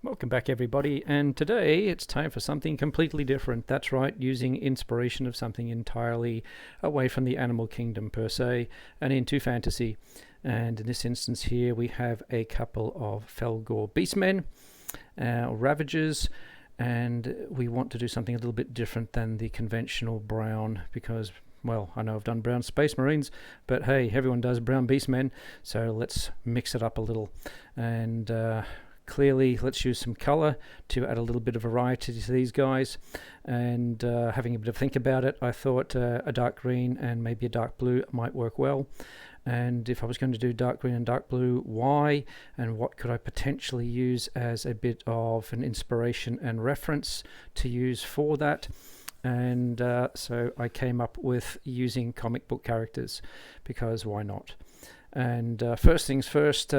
Welcome back everybody, and today it's time for something completely different. That's right, using inspiration of something entirely away from the animal kingdom per se and into fantasy. And in this instance here we have a couple of Fellgor beastmen, Ravagers, and we want to do something a little bit different than the conventional brown because, well, I know I've done brown space marines, but hey, everyone does brown beastmen, so let's mix it up a little. And clearly let's use some color to add a little bit of variety to these guys. And having a bit of think about it, I thought a dark green and maybe a dark blue might work well. And if I was going to do dark green and dark blue, why, and what could I potentially use as a bit of an inspiration and reference to use for that? And so I came up with using comic book characters, because why not? And first things first,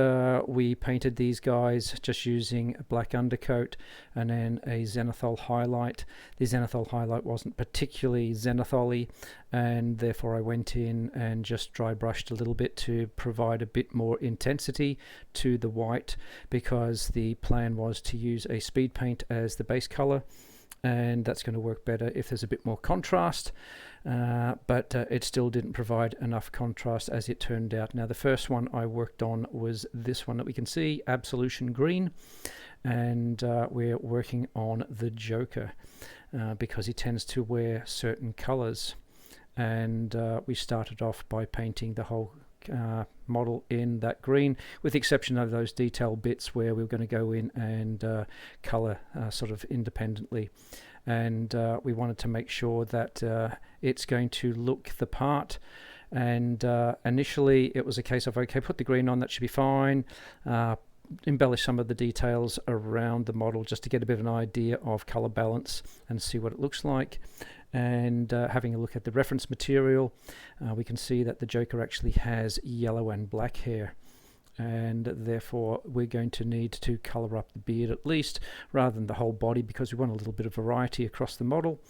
we painted these guys just using a black undercoat and then a zenithal highlight. The zenithal highlight wasn't particularly zenithal-y, and therefore I went in and just dry brushed a little bit to provide a bit more intensity to the white, because the plan was to use a speed paint as the base color, and that's going to work better if there's a bit more contrast. But it still didn't provide enough contrast as it turned out. Now the first one I worked on was this one that we can see, Absolution Green, and we're working on the Joker because he tends to wear certain colors. And we started off by painting the whole model in that green, with the exception of those detail bits where we were going to go in and color sort of independently. And we wanted to make sure that it's going to look the part. And initially it was a case of, okay, put the green on, that should be fine, embellish some of the details around the model just to get a bit of an idea of color balance and see what it looks like. And having a look at the reference material, we can see that the Joker actually has yellow and black hair, and therefore we're going to need to color up the beard at least, rather than the whole body, because we want a little bit of variety across the model.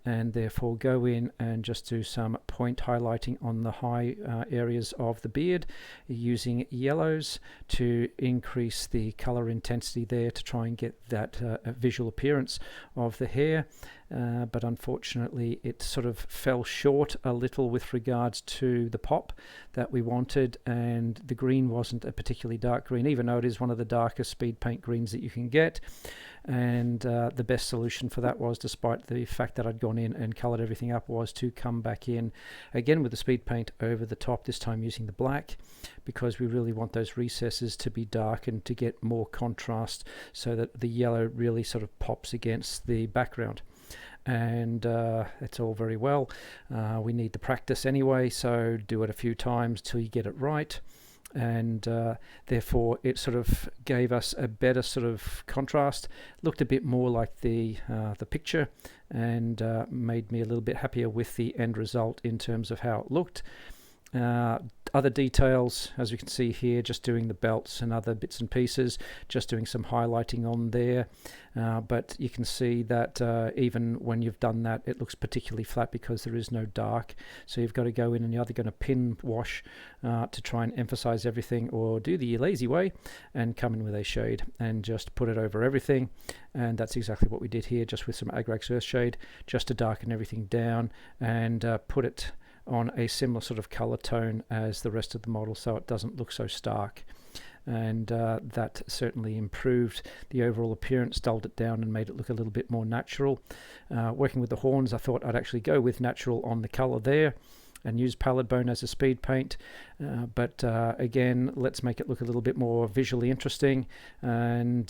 And therefore go in and just do some point highlighting on the high areas of the beard using yellows to increase the color intensity there, to try and get that visual appearance of the hair. But unfortunately it sort of fell short a little with regards to the pop that we wanted, and the green wasn't a particularly dark green, even though it is one of the darkest speed paint greens that you can get. And the best solution for that was, despite the fact that I'd gone in and colored everything up, was to come back in again with the speed paint over the top, this time using the black, because we really want those recesses to be darkened to get more contrast, so that the yellow really sort of pops against the background. And it's all very well, we need the practice anyway, so do it a few times till you get it right. And therefore it sort of gave us a better sort of contrast, looked a bit more like the picture, and made me a little bit happier with the end result in terms of how it looked. Other details, as we can see here, just doing the belts and other bits and pieces, just doing some highlighting on there. But you can see that even when you've done that, it looks particularly flat because there is no dark. So you've got to go in and you're either going to pin wash to try and emphasize everything, or do the lazy way and come in with a shade and just put it over everything. And that's exactly what we did here, just with some Agrax Earth Shade, just to darken everything down and put it on a similar sort of color tone as the rest of the model, so it doesn't look so stark. And that certainly improved the overall appearance, dulled it down and made it look a little bit more natural. Working with the horns, I thought I'd actually go with natural on the color there and use pallid bone as a speed paint, but again, let's make it look a little bit more visually interesting, and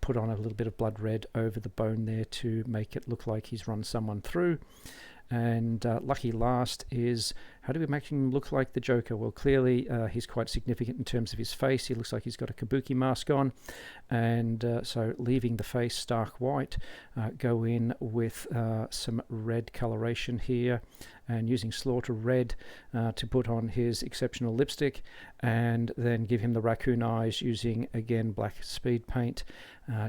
put on a little bit of blood red over the bone there to make it look like he's run someone through. And lucky last is, how do we make him look like the Joker? Well, clearly he's quite significant in terms of his face. He looks like he's got a kabuki mask on, and so leaving the face stark white, go in with some red coloration here, and using Slaughter Red to put on his exceptional lipstick, and then give him the raccoon eyes using again black speed paint,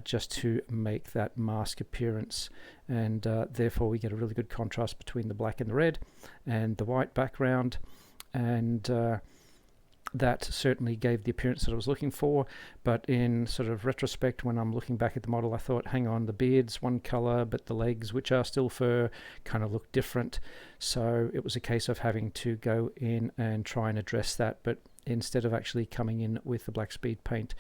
just to make that mask appearance. And therefore we get a really good contrast between the black and the red and the white background. And that certainly gave the appearance that I was looking for, but in sort of retrospect, when I'm looking back at the model, I thought, hang on, the beard's one color, but the legs, which are still fur, kind of look different. So it was a case of having to go in and try and address that, but instead of actually coming in with the black speed paint,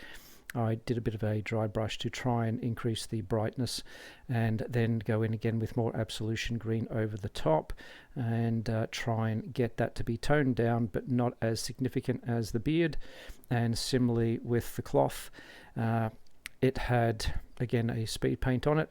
I did a bit of a dry brush to try and increase the brightness, and then go in again with more absolution green over the top, and try and get that to be toned down but not as significant as the beard. And similarly with the cloth, it had again a speed paint on it,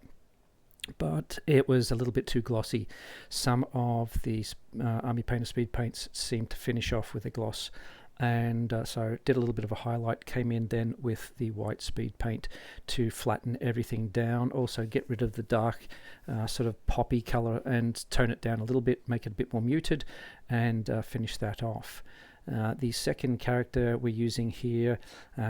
but it was a little bit too glossy. Some of the Army Painter speed paints seemed to finish off with a gloss, and so did a little bit of a highlight, came in then with the white speed paint to flatten everything down, also get rid of the dark sort of poppy color and tone it down a little bit, make it a bit more muted, and finish that off. The second character we're using here,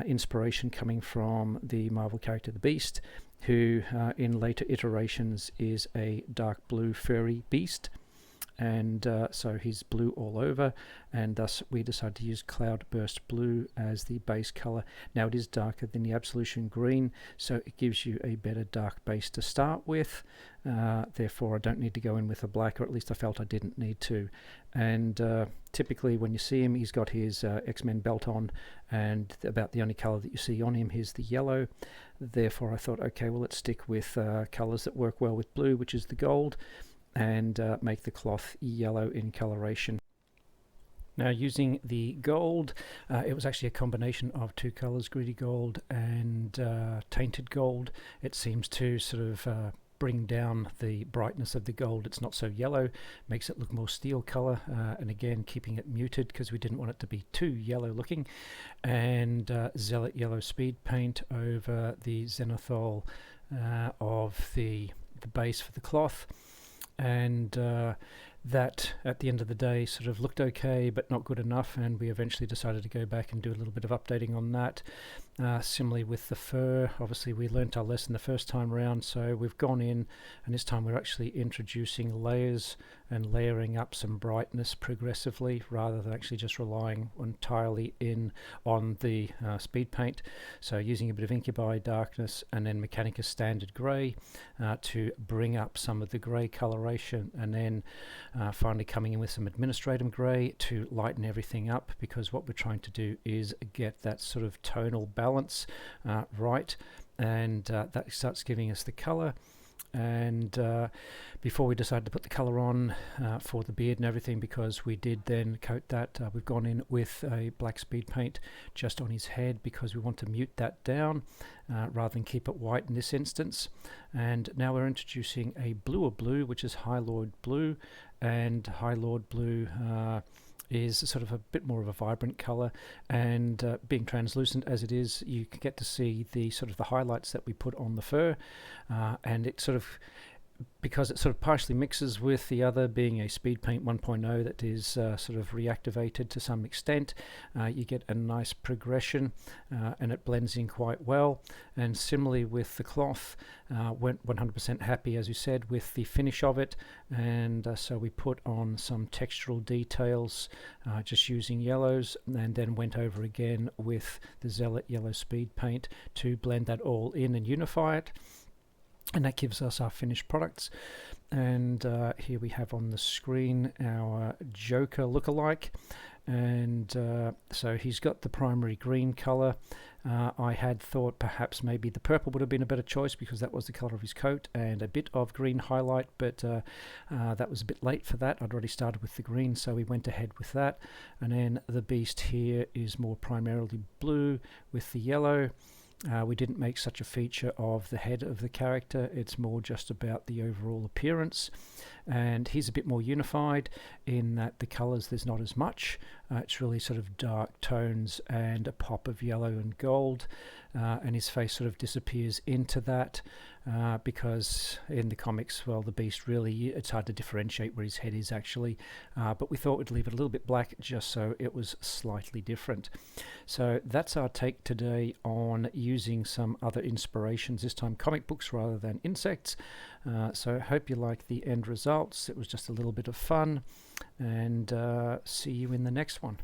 inspiration coming from the Marvel character the Beast, who in later iterations is a dark blue furry beast. And so he's blue all over, and thus we decided to use Cloudburst Blue as the base color. Now it is darker than the Absolution Green, so it gives you a better dark base to start with. Therefore I don't need to go in with a black, or at least I felt I didn't need to. And typically when you see him, he's got his X-Men belt on, and about the only color that you see on him is the yellow. Therefore I thought, okay, well, let's stick with colors that work well with blue, which is the gold, and make the cloth yellow in coloration. Now using the gold, it was actually a combination of two colors, greedy gold and tainted gold. It seems to sort of bring down the brightness of the gold. It's not so yellow, makes it look more steel color, and again keeping it muted because we didn't want it to be too yellow looking. And Zealot yellow speed paint over the zenithal of the base for the cloth. And that at the end of the day sort of looked okay but not good enough, and we eventually decided to go back and do a little bit of updating on that. Similarly with the fur, obviously we learnt our lesson the first time around, so we've gone in, and this time we're actually introducing layers and layering up some brightness progressively rather than actually just relying entirely on the speed paint. So using a bit of Incubi darkness and then Mechanicus standard grey to bring up some of the grey coloration, and then finally coming in with some Administratum grey to lighten everything up, because what we're trying to do is get that sort of tonal balance right, and that starts giving us the colour. And before we decided to put the colour on for the beard and everything, because we did then coat that, we've gone in with a black speed paint just on his head because we want to mute that down rather than keep it white in this instance. And now we're introducing a bluer blue, which is High Lord Blue, and High Lord Blue is sort of a bit more of a vibrant color, and being translucent as it is, you can get to see the sort of the highlights that we put on the fur, and it sort of, because it sort of partially mixes with the other being a speed paint 1.0 that is sort of reactivated to some extent, you get a nice progression, and it blends in quite well. And similarly with the cloth, went 100% happy, as you said, with the finish of it, and so we put on some textural details just using yellows, and then went over again with the Zealot yellow speed paint to blend that all in and unify it. And that gives us our finished products. And here we have on the screen our Joker lookalike. And so he's got the primary green color. I had thought perhaps maybe the purple would have been a better choice because that was the color of his coat, and a bit of green highlight, but that was a bit late for that. I'd already started with the green, so we went ahead with that. And then the beast here is more primarily blue with the yellow. We didn't make such a feature of the head of the character, it's more just about the overall appearance. And he's a bit more unified in that the colours, there's not as much. It's really sort of dark tones and a pop of yellow and gold, and his face sort of disappears into that because in the comics, well, the beast really, it's hard to differentiate where his head is actually, but we thought we'd leave it a little bit black just so it was slightly different. So that's our take today on using some other inspirations, this time comic books rather than insects. So I hope you like the end results. It was just a little bit of fun, and see you in the next one.